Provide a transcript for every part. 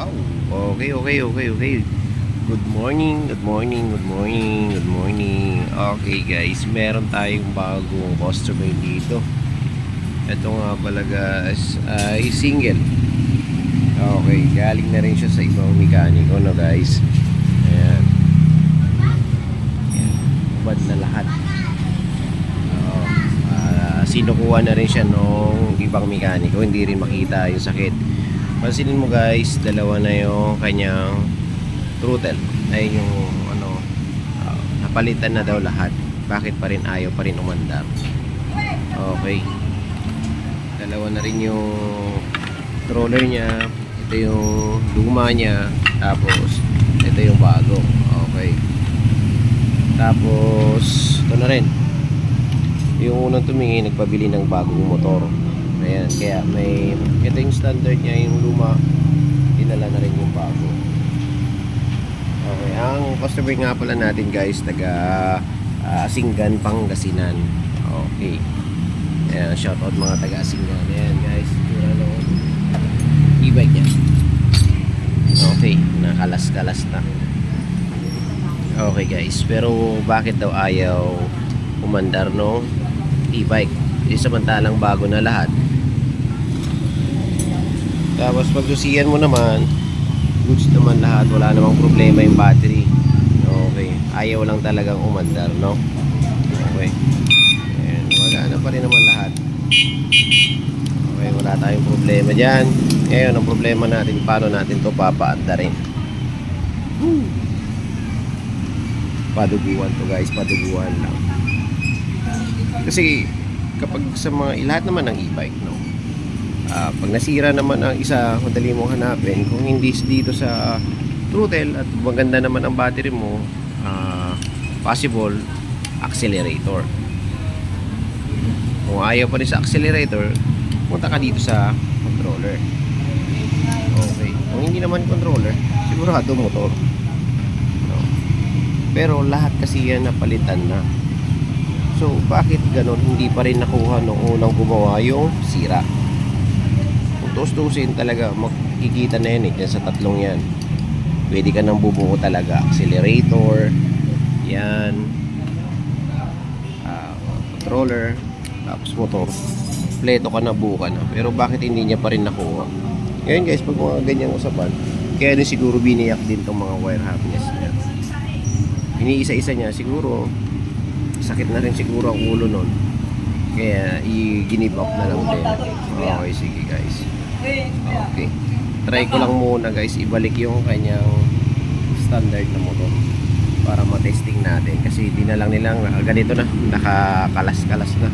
Wow. Okay, okay, okay, okay. Good morning, good morning, good morning, good morning. Okay guys, meron tayong bagong customer dito. Ito nga pala guys, ay single. Okay, galing na rin siya sa ibang mekaniko, no guys. Ayan. Ayan. Ubad na lahat. Sinukuha na rin siya nung ibang mekaniko. Hindi rin makita yung sakit. Pansinin mo guys, dalawa na yung kanyang throttle. Ayun yung napalitan na daw lahat. Bakit pa rin ayaw pa rin umandar? Okay. Dalawa na rin yung controller niya. Ito yung luma niya. Tapos ito yung bago. Okay. Tapos ito na rin. Yung unang tumingin nagpabili ng bagong motor. Ayan, kaya ito yung standard niya, yung luma, dinala na rin yung bago. Okay, ang customer nga pala natin guys, taga Asinggan, Pangasinan. Okay. Ayan, shoutout mga taga Asinggan. Ayan guys, e-bike niya. Okay, nakalas-kalas na. Okay guys, pero bakit daw ayaw umandar no e-bike? Samantalang bago na lahat. Tapos pagsusiyan mo naman, goods naman lahat, wala namang problema yung battery. Okay, ayaw lang talagang umandar, no? Okay. Ayan, wala na pa rin naman lahat. Okay, wala tayong problema dyan. Ngayon, ang problema natin, paano natin to papaandarin. Paduguan to guys, paduguan lang. Kasi kapag sa mga lahat naman ng e-bike, no? Pag nasira naman ang isa, madali mong hanapin. Kung hindi dito sa throttle at maganda naman ang battery mo, possible accelerator. Kung ayaw pa rin sa accelerator, punta ka dito sa controller. Okay. Kung hindi naman controller, sigurado motor, no? Pero lahat kasi yan napalitan na. So bakit ganon hindi pa rin nakuha nung unang gumawa yung sira? Tustusin talaga, makikita na yan dyan sa tatlong yan. Pwede ka nang bubuo talaga. Accelerator, yan, controller, tapos motor. Pleto ka na, buo ka na. Pero bakit hindi niya pa rin nakuha? Ngayon guys, pag mga ganyang usapan, kaya din siguro biniyak din tong mga wire harness niya. Iniisa-isa niya, siguro sakit na rin siguro ang ulo nun. Kaya i-give up na lang din. Okay, sige guys. Okay. Try ko lang muna guys, ibalik yung kanyang standard na motor para matesting natin. Kasi di na lang nilang ganito na, nakakalas-kalas na.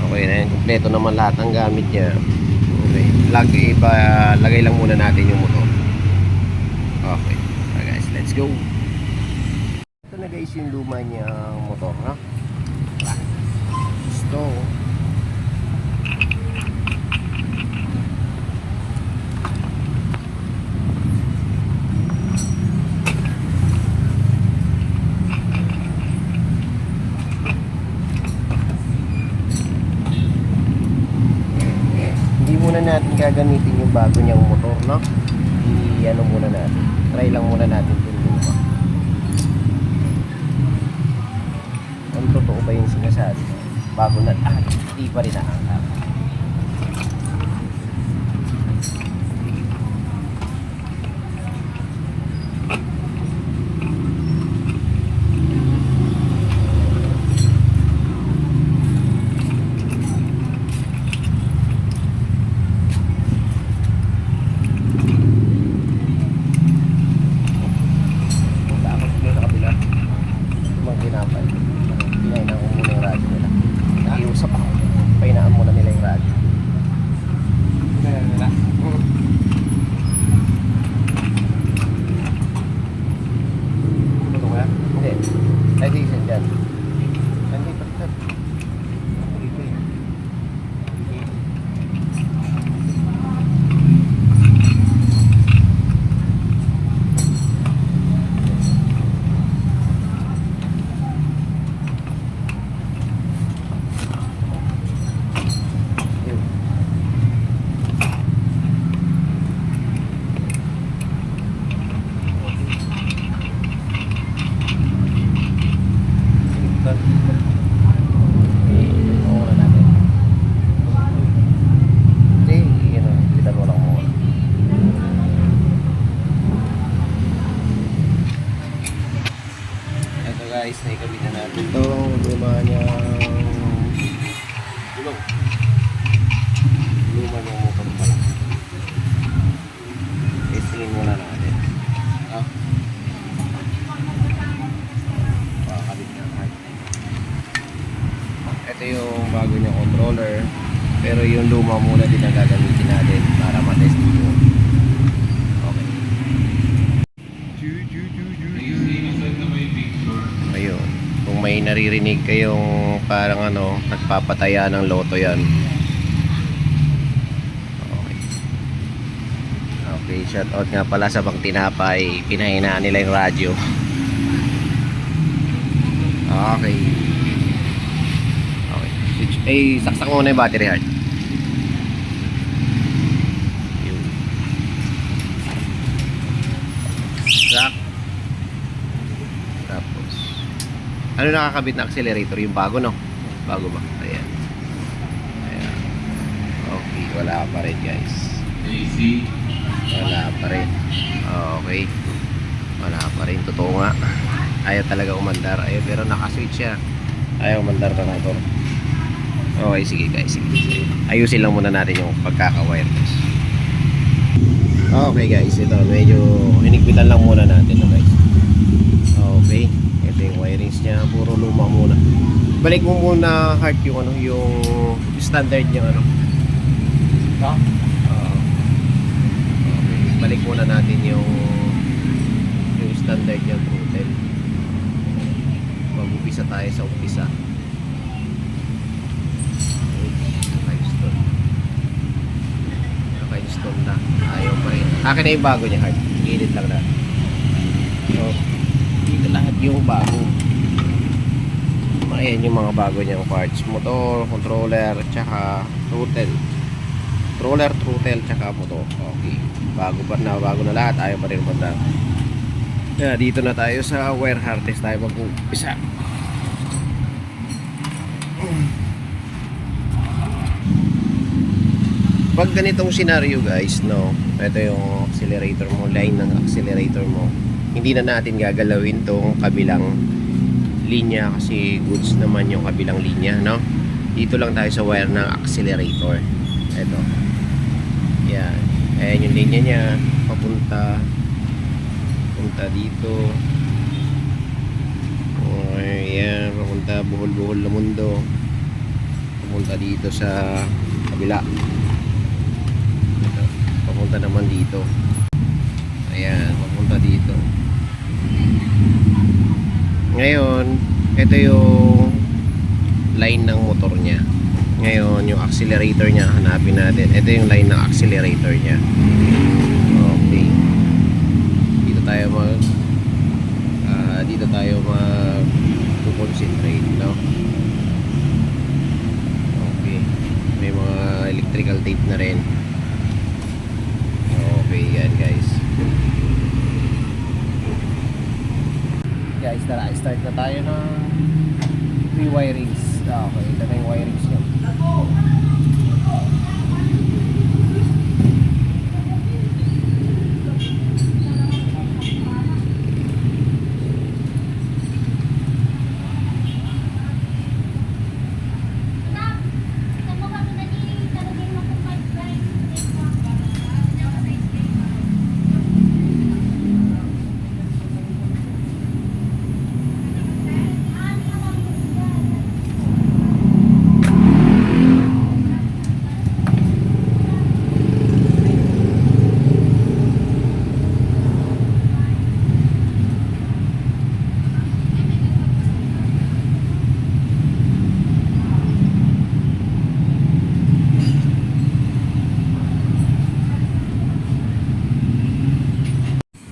Okay na yan, kompleto naman lahat ng gamit niya. Okay. Lagay lang muna natin yung motor. Okay. So guys, let's go. Ito na guys yung luma niyang motor, ha? Gusto hindi muna natin gagamitin yung bago niyang motor, no? I-ano muna natin, try lang muna natin yung luma. Ang totoo ba yung sinasabi? Bago na lahat, hindi pa rin naangkat. Punta ako sa kabila. Mga ginapay. Pinahinang ko muna yung radyo nila. Nakiusap ako. Pahinaan muna naririnig kayong parang ano, nagpapataya ng loto yan. Okay. Okay, shout out nga pala sa Bang Tinapay. Pinahinaan nila yung radyo. Okay. Okay. Switch. Eh, saksak muna yung battery heart. Yun. Sak. Tapos, ano nakakabit na accelerator? Yung bago, no? Bago ba? Ayan. Ayan. Okay, wala pa rin, guys. Wala pa rin. Okay. Wala pa rin. Totoo nga. Ayaw talaga umandar. Ayaw, pero nakaswitch siya. Ayaw umandar ka motor. Okay, sige guys. Sige. Ayusin lang muna natin yung pagkaka-wireless. Okay guys, ito medyo hinigpitan lang muna natin, no, guys. Okay. Ito yung wirings niya. Puro luma muna. Balik mo muna heart yung ano, yung standard niya ano. Okay. Balik muna natin yung standard niya throttle. Mag-upisa tayo sa umpisa. Naka-install na. Ayaw pa rin. Akin na yung bago niya, heart. Gilid lang na. So, dito lahat yung bago. Ayan yung mga bago niyang parts. Motor, controller, tsaka throttle. Controller, throttle, tsaka motor. Okay. Bago na lahat. Ayaw pa rin panda. Yeah, dito na tayo sa wire harness tayo mag-umpisa. Pag ganitong scenario guys, no, ito yung accelerator mo, line ng accelerator mo, hindi na natin gagalawin tong kabilang linya kasi goods naman yung kabilang linya, no? Dito lang tayo sa wire ng accelerator. Ito. Yan. Ayan yung linya niya papunta dito. Ayan, papunta buhol-buhol na mundo. Papunta dito sa kabila. Ito, papunta naman dito. Ayan, papunta dito. Ngayon, ito yung line ng motor niya. Ngayon, yung accelerator niya, hanapin natin. Ito yung line ng accelerator niya. Okay. Dito tayo mag-concentrate, no? Okay. May mga electrical tape na rin. Okay, yan guys. Guys, tara, start na tayo ng re-wirings. Okay, ito na yung wirings nyo.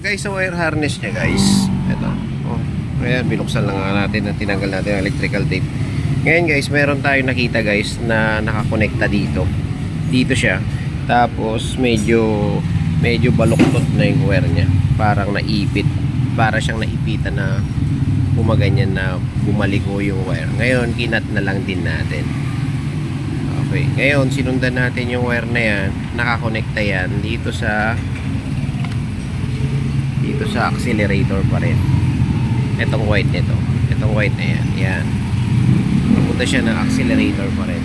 Guys, sa wire harness niya guys, ito, oh, ayan, binuksan lang nga natin at tinanggal natin ang electrical tape. Ngayon guys, meron tayong nakita guys na nakakonekta dito siya, tapos medyo baluktot na yung wire niya, parang naipit, para siyang naipitan na gumaganyan na bumaligo yung wire. Ngayon, kinat na lang din natin. Okay, ngayon sinundan natin yung wire na yan, nakakonekta yan dito sa accelerator pa rin. Itong white nito, itong white na yan, yan, pupunta siya ng accelerator pa rin,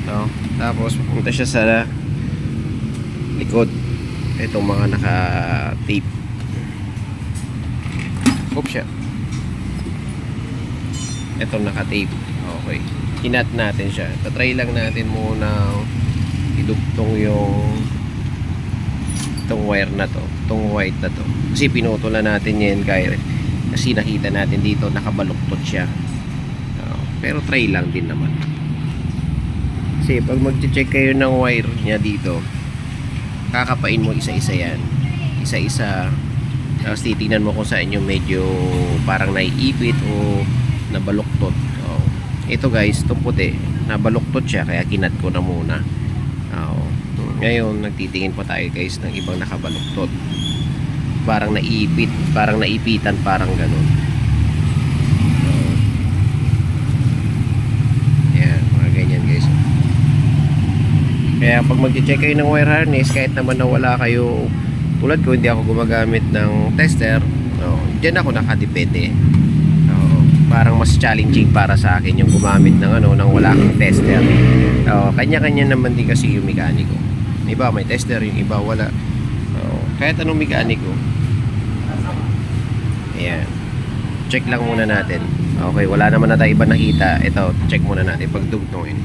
no? Tapos pupunta siya sa likod, itong mga naka tape. Oops, siya, itong naka tape. Okay, kinat natin siya. Tatry lang natin muna idugtong yung itong wire na to, itong white na to, kasi pinutulan natin yan kasi nakita natin dito nakabaluktot siya. Pero try lang din naman. Kasi pag mag-check kayo ng wire niya dito, kakapain mo isa-isa yan. Isa-isa. Tapos titingnan mo kung saan yung medyo parang naiipit o nabaluktot. So, ito guys, itong puti, nabaluktot siya kaya kinat ko na muna. Ngayon, nagtitingin pa tayo guys ng ibang nakabaluktot. Parang naipit, parang naipitan, parang ganun. Yan, mga ganyan guys. Kaya pag mag-check kayo ng wire harness, kahit naman na wala kayo, tulad ko, hindi ako gumagamit ng tester, dyan ako nakadepende. Parang mas challenging para sa akin yung gumamit ng ng wala akong tester. Kanya-kanya naman din kasi yung mekaniko. Yung iba may tester, yung iba wala. Kahit anong mekaniko. Ayan. Check lang muna natin. Okay, wala naman na tayo iba nakita. Ito, check muna natin pagdugtongin.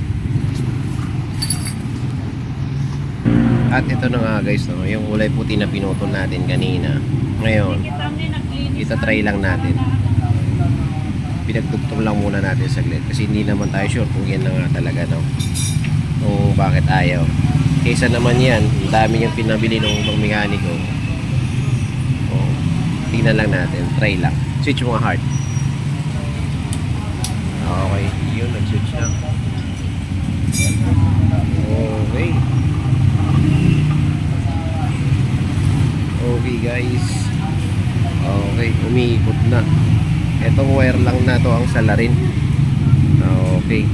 At ito na nga guys, yung kulay puti na pinutol natin kanina. Ngayon, ita-try lang natin. Pinagdugtong lang muna natin saglit kasi hindi naman tayo sure kung yan na nga talaga, kung bakit ayaw. Kaysa naman yan, ang dami yung pinabili ng ibang mekaniko. Tingnan lang natin, try lang. Switch mo nga hard. Okay, yun, nag-switch na. Okay. Okay guys. Okay, umiikot na. Etong wire lang na to ang salarin. Okay.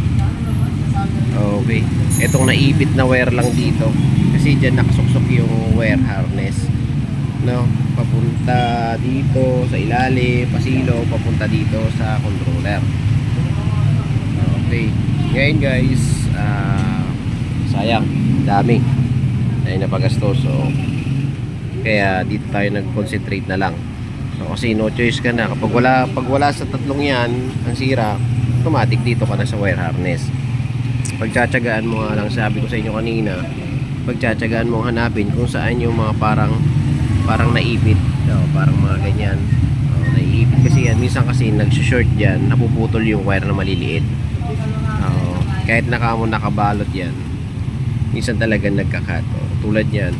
Okay. Etong naipit na wire lang dito. Kasi dyan nakasuksok yung wire harness. Papunta dito sa ilalim, pasilo, papunta dito sa controller. Okay. Ngayon guys, sayang. Dami. Ay napagastos. So, kaya dito tayo nag-concentrate na lang. So, kasi no choice ka na. Pag wala sa tatlong yan, ang sira, automatic dito ka na sa wire harness. Pagtsatsagaan mo nga lang, sabi ko sa inyo kanina, pagtsatsagaan mo hanapin kung saan yung mga parang naipit. Parang mga ganyan. Naiipit kasi yan. Minsan kasi nag-short dyan, napuputol yung wire na maliliit. Kahit nakabalot yan, minsan talaga nagkakat. Tulad yan.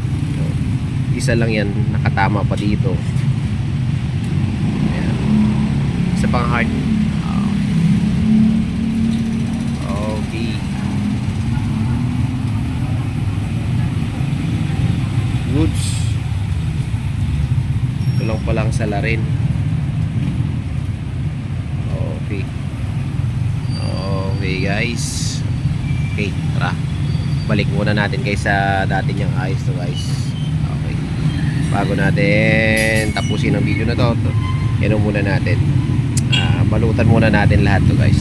Isa lang yan, nakatama pa dito. Ayan. Isa pang hard. Okay. Goods. Ito lang palang salarin. Okay. Okay guys. Okay, tara. Balik muna natin guys sa dati niyang ayos to guys. Bago natin tapusin ang video na to, yan muna natin. Balutan muna natin lahat to guys.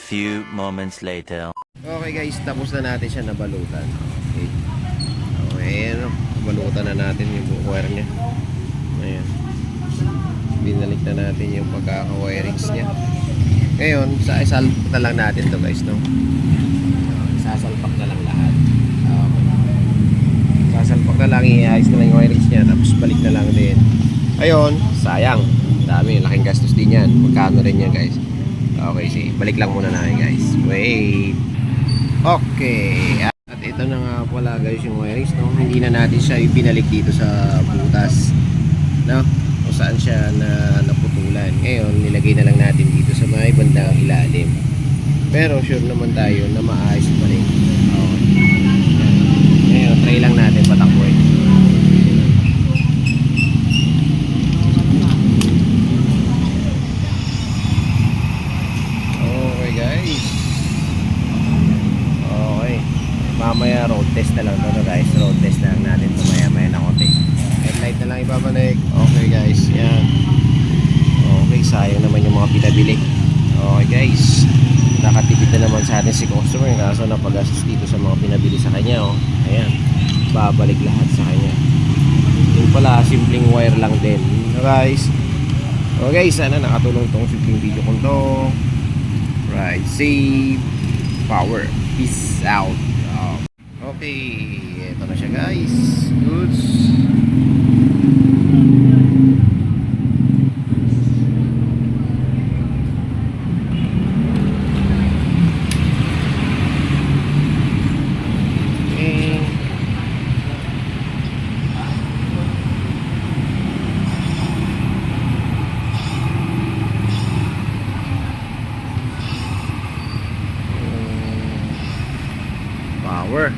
few moments later. Okay guys, tapos na natin siya nabalutan. Okay. Okay, ayan. Nabalutan na natin yung buong wire niya. Ayan. Binalik na natin yung pagkaka-wirings niya. Ngayon, isalpak na lang natin to guys, no? Sasalpak na lang lahat. Okay. Sasalpak na lang, iayos na lang yung wirings niya, tapos balik na lang din. Ayun, sayang. Dami, laking gastos din yan. Magkano rin yan guys. Okay, sige. Balik lang muna natin guys. Wait. Okay. At ito na nga pala guys yung wirings, no? Hindi na natin siya ibinalik dito sa butas, no? Kung saan siya naputulan. Ngayon, nilagay na lang natin dito sa may bandang ilalim. Pero sure naman tayo na maayos pa rin. Okay. Ngayon, try lang natin patakbuhin. Okay guys. Okay. Mamaya road test na lang ito guys. Road test na lang natin ito maya na konti. Headlight na lang ibabalik. Okay guys. Yan. Okay. Sayang naman yung mga pinabili. Okay guys. Nakatipid na naman sa atin si customer. Kaso napagastos dito sa mga pinabili sa kanya. Oh. Ayan. Babalik lahat sa kanya. Yung pala simpleng wire lang din. Guys. Okay guys. Sana nakatulong tong simpleng video kong to. Right. Save. Power. Peace out. Okay, ito na siya guys. Goods. Okay. Power.